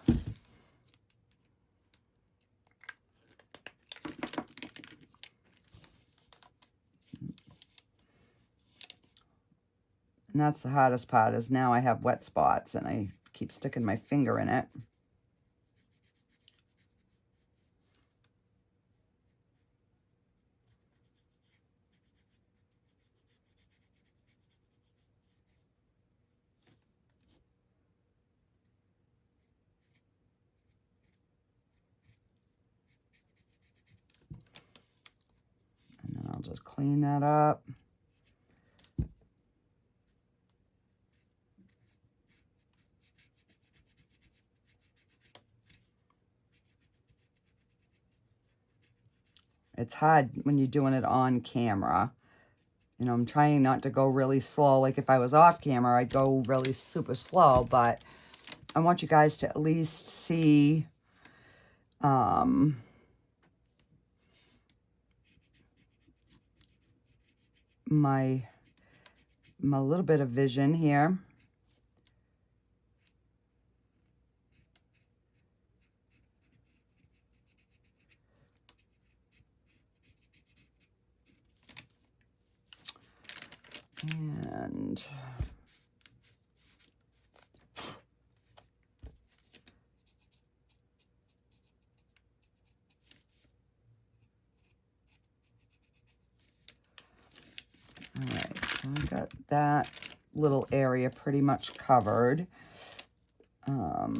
S1: And that's the hardest part, is now I have wet spots and I keep sticking my finger in it. And then I'll just clean that up. It's hard when you're doing it on camera. You know, I'm trying not to go really slow. Like if I was off camera, I'd go really super slow, but I want you guys to at least see my little bit of vision here. And all right, so I got that little area pretty much covered. All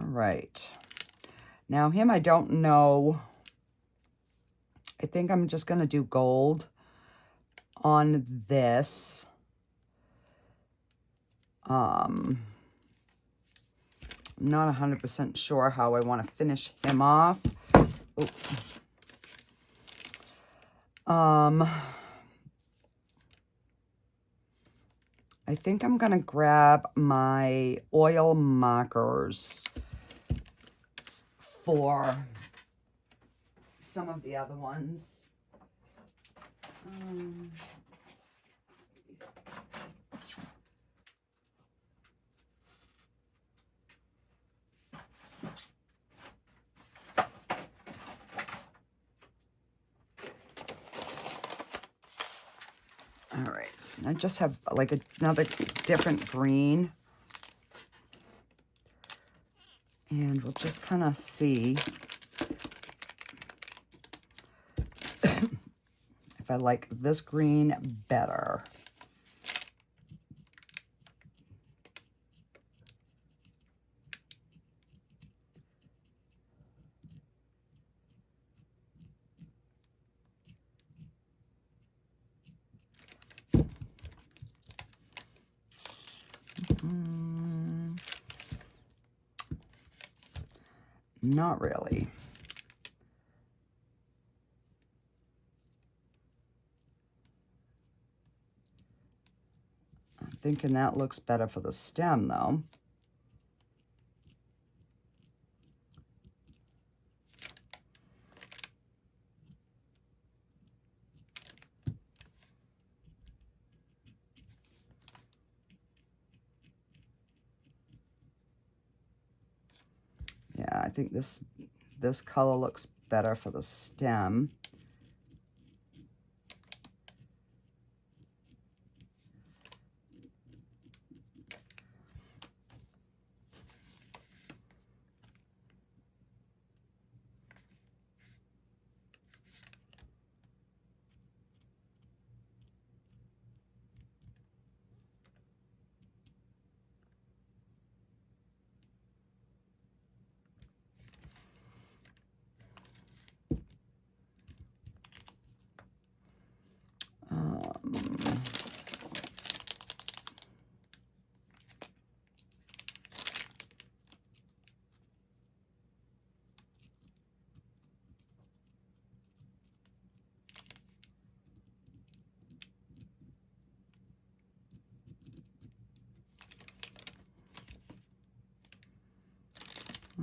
S1: right. Now him, I don't know. I think I'm just going to do gold on this. I'm not 100% sure how I want to finish him off. Ooh. I think I'm going to grab my oil markers for some of the other ones. All right, so I just have like another different green. And we'll just kind of see if I like this green better. Not really. I'm thinking that looks better for the stem, though. Yeah, I think this color looks better for the stem.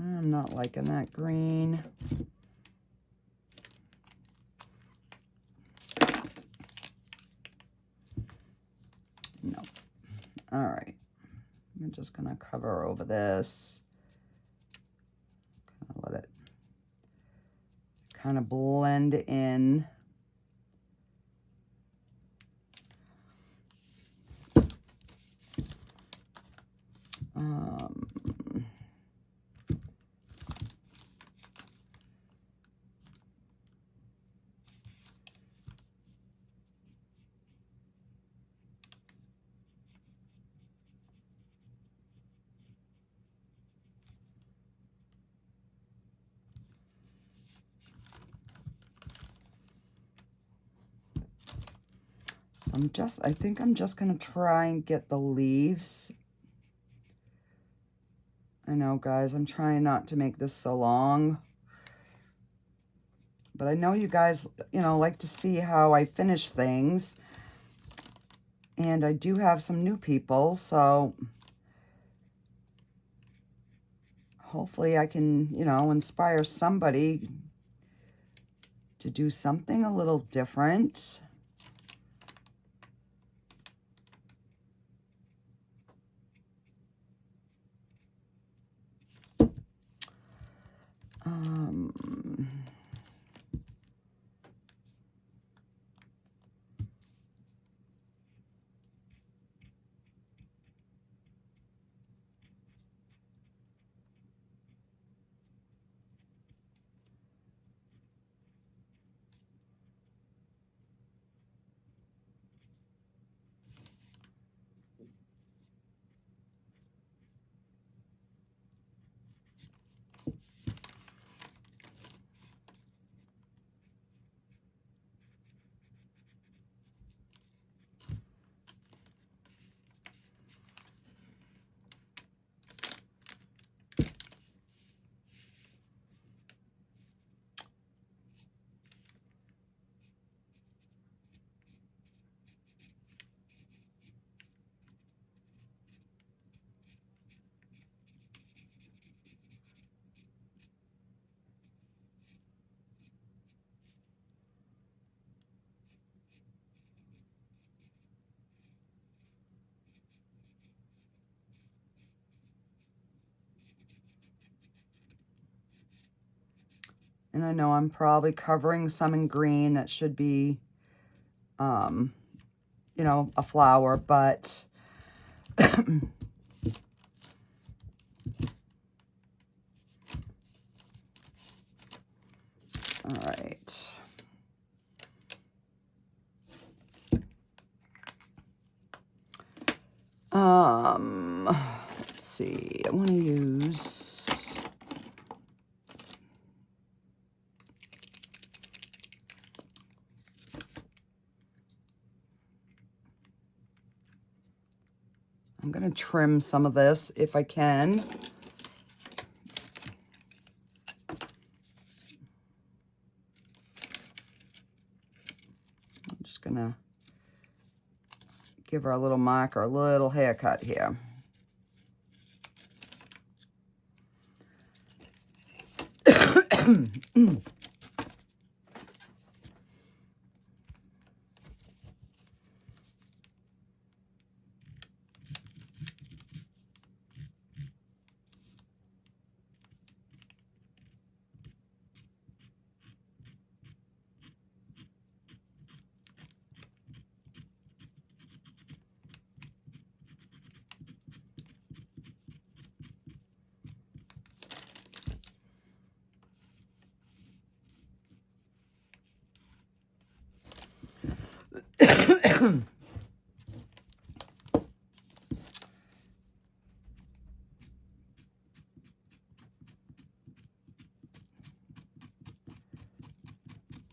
S1: I'm not liking that green. No. All right. I'm just going to cover over this. Kind of let it kind of blend in. I think I'm just going to try and get the leaves. I know, guys, I'm trying not to make this so long. But I know you guys, like to see how I finish things. And I do have some new people, so hopefully I can, you know, inspire somebody to do something a little different. And I know I'm probably covering some in green that should be, you know, a flower, but all right. Let's see. I want to use I'm going to trim some of this if I can. I'm just going to give her a little marker, a little haircut here.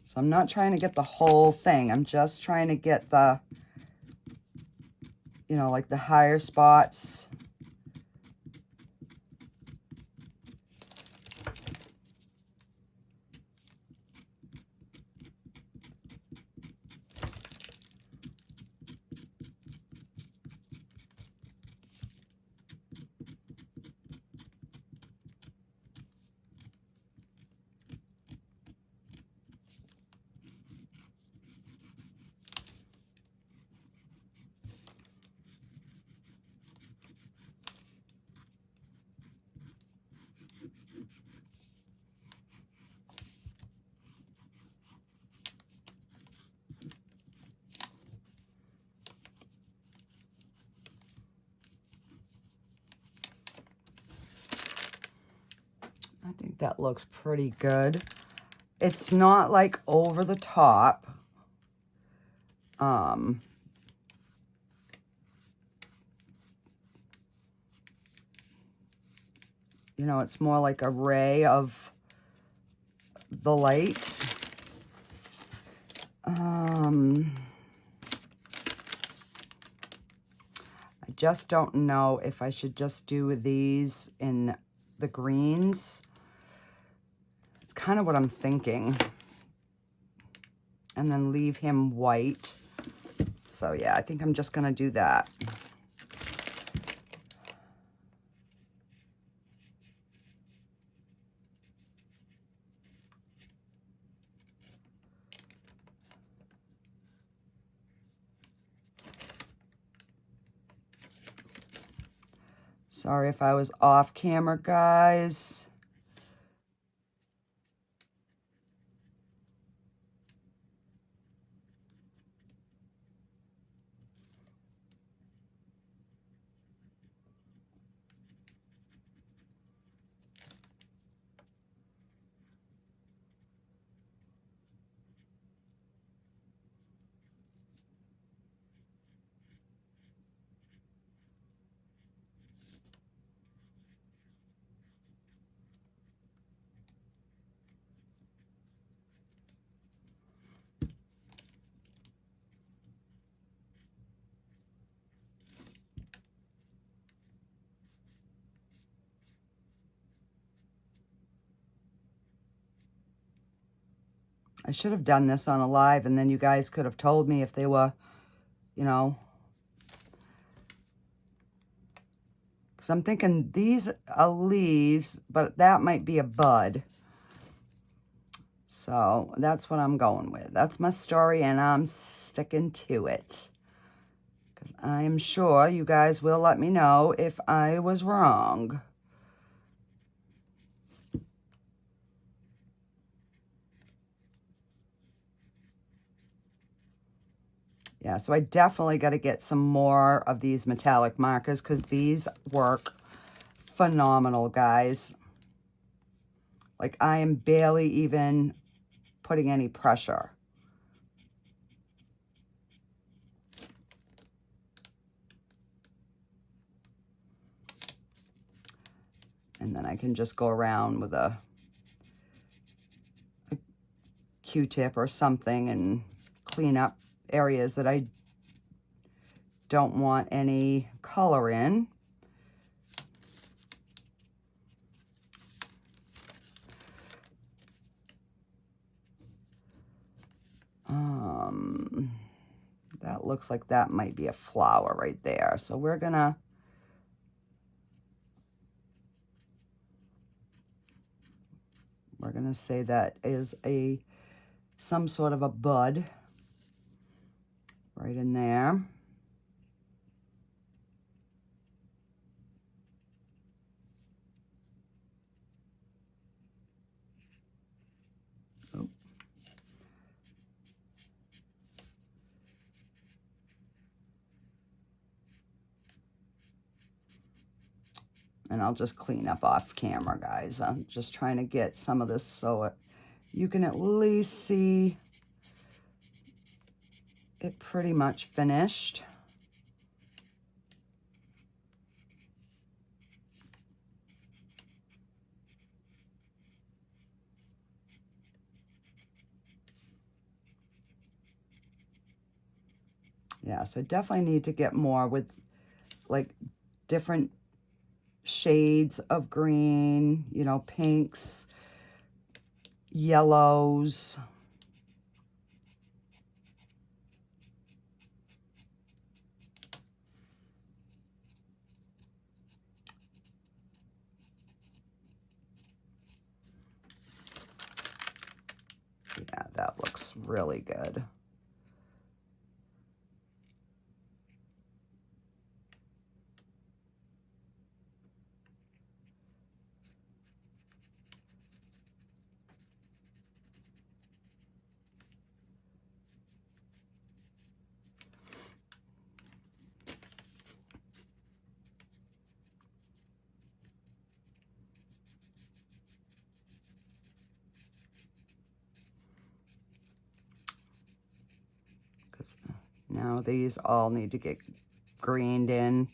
S1: So I'm not trying to get the whole thing. I'm just trying to get the, you know, like the higher spots. I think that looks pretty good. It's not like over the top. You know, it's more like a ray of the light. I just don't know if I should just do these in the greens. It's kind of what I'm thinking. And then leave him white. So yeah, I think I'm just going to do that. Sorry if I was off camera, guys. I should have done this on a live, and then you guys could have told me if they were, you know. Because I'm thinking these are leaves, but that might be a bud. So that's what I'm going with. That's my story, and I'm sticking to it. Because I'm sure you guys will let me know if I was wrong. Yeah, so I definitely got to get some more of these metallic markers because these work phenomenal, guys. Like, I am barely even putting any pressure. And then I can just go around with a Q-tip or something and clean up areas that I don't want any color in. That looks like that might be a flower right there. So we're gonna say that is some sort of a bud right in there. Oh. And I'll just clean up off camera, guys. I'm just trying to get some of this so you can at least see it pretty much finished. Yeah, so definitely need to get more with like different shades of green, you know, pinks, yellows. Yeah, that looks really good. Because now these all need to get greened in.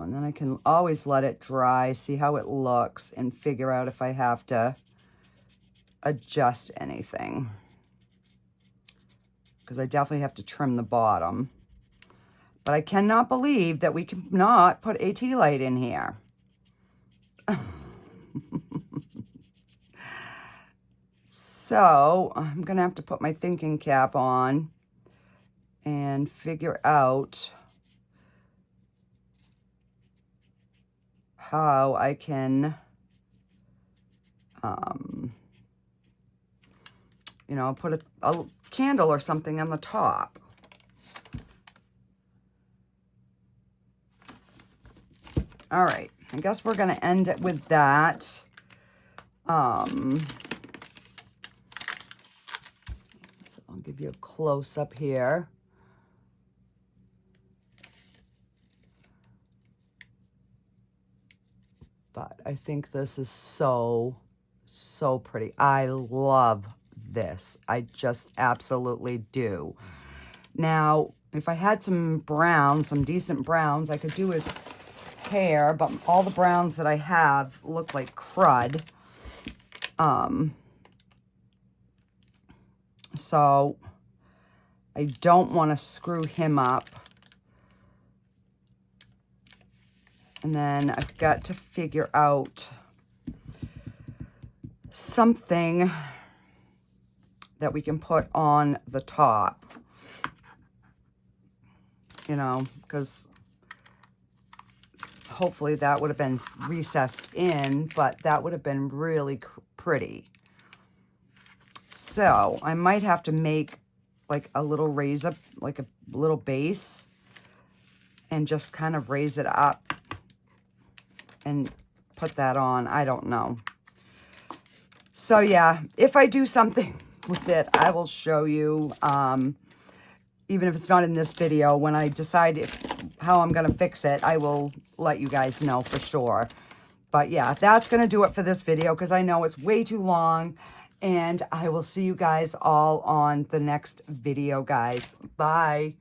S1: and then I can always let it dry, see how it looks, and figure out if I have to adjust anything. Because I definitely have to trim the bottom. But I cannot believe that we cannot put a tea light in here. So I'm going to have to put my thinking cap on and figure out how I can, you know, put a candle or something on the top. All right, I guess we're going to end it with that. So I'll give you a close-up here. But I think this is so, so pretty. I love this. I just absolutely do. Now, if I had some browns, some decent browns, I could do his hair, but all the browns that I have look like crud. So I don't want to screw him up. And then I've got to figure out something that we can put on the top. You know, because hopefully that would have been recessed in, but that would have been really pretty. So I might have to make like a little raise up, like a little base, and just kind of raise it up and put that on. I don't know. So yeah, if I do something with it, I will show you, even if it's not in this video. When I decide how I'm going to fix it, I will let you guys know for sure. But yeah, that's going to do it for this video, because I know it's way too long, and I will see you guys all on the next video, guys. Bye.